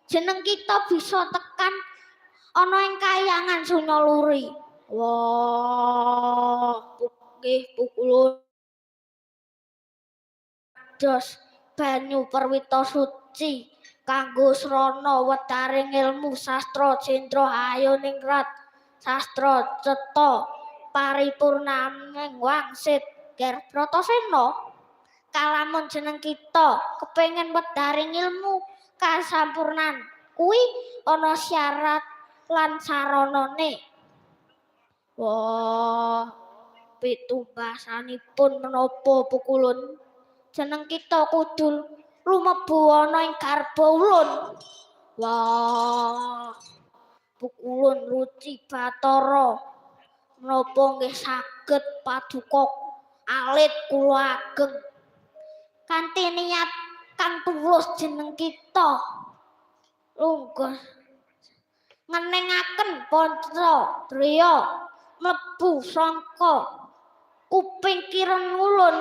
jeneng kita bisa tekan ana ing Kahyangan Sunyaluri. Wah, nggih pukulun dos banyu perwita suci kanggo srana wedaring ilmu sastra Jendra Hayoningrat sastra cetha paripurnaning wangsit Ger Bratasena. Kalamun jeneng kita kepengin wedaring ilmu kasampurnan kuwi ana syarat lan saranane. Wah, pitumbasanipun menapa pukulun? Jeneng kita kudu lumebu ana ing garba ulun. Wah, pukulun Ruci Bathara menapa nggih saged paduka alit kula ageng kanthi niat kang tulus jeneng kita lunggah ngenengaken panca driya mlebu sangka kuping kireng ulun.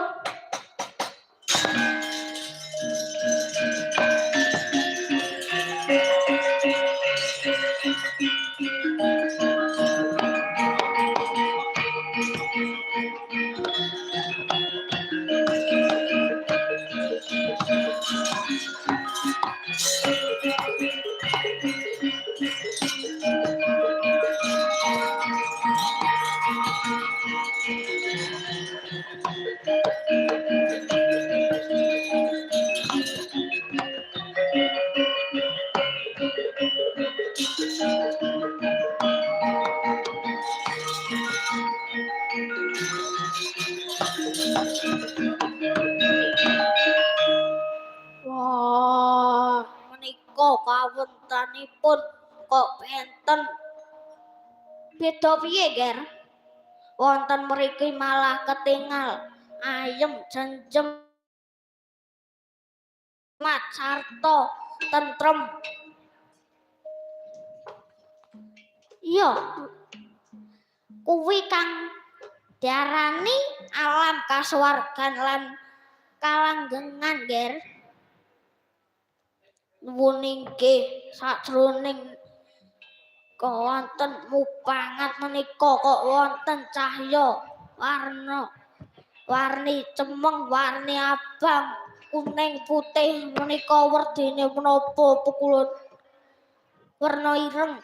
Wah, menika kawontenanipun kok benten beda piye, Ger? Wonten mriki malah ketingal ayem jenjem mat sarta tentrem. Iya, kuwi kang diarani alam kasuwargan lan kalanggengan, Ger. Nuwun inggih sajroning wonten mupangat menika kok wonten cahya warni cemeng warni abang kuning putih menika werdine menapa pukulun warna ireng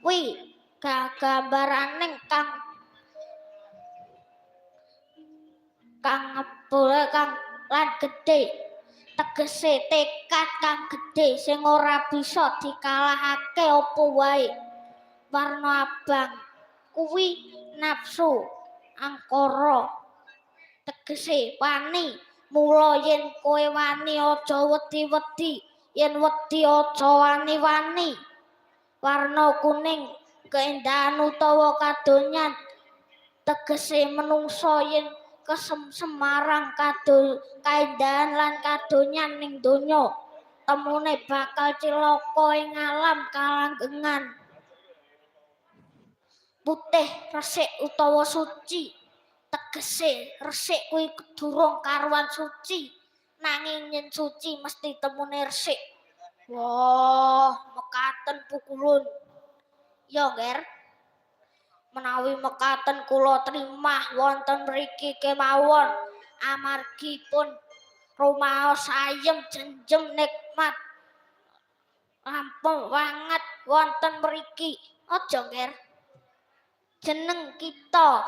kuwi gambaraning kang lan gedhe tegese tekad kang gedhe sing ora bisa dikalahake apa wae. Warna abang kuwi nafsu angkara tegese wani mula yen kowe wani aja wedi-wedi yen wedi aja wani-wani. Warna kuning keindahan utawa kadonyan tegese menungsa yen kesemarang kaindahan lan kadonyan ning donya temune bakal cilaka ing alam kalanggengan. Putih resik utawa suci tegese resik kuwi durung karuan suci nanging yen suci mesti temune resik. Wah, mekaten pukulun. Ya, Ger. Menawi mekaten kula trimah wonten mriki kemawon amargi pun rumaos ayem jenjem nikmat lampung wanget wonten mriki. Aja, Ger. Jeneng kita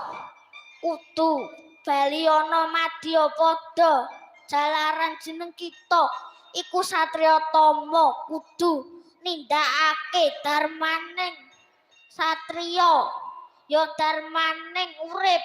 kudu bali ana madya pada jalaran jeneng kita iku satriya tama kudu nindakake darmaning satriya ya darmaning urip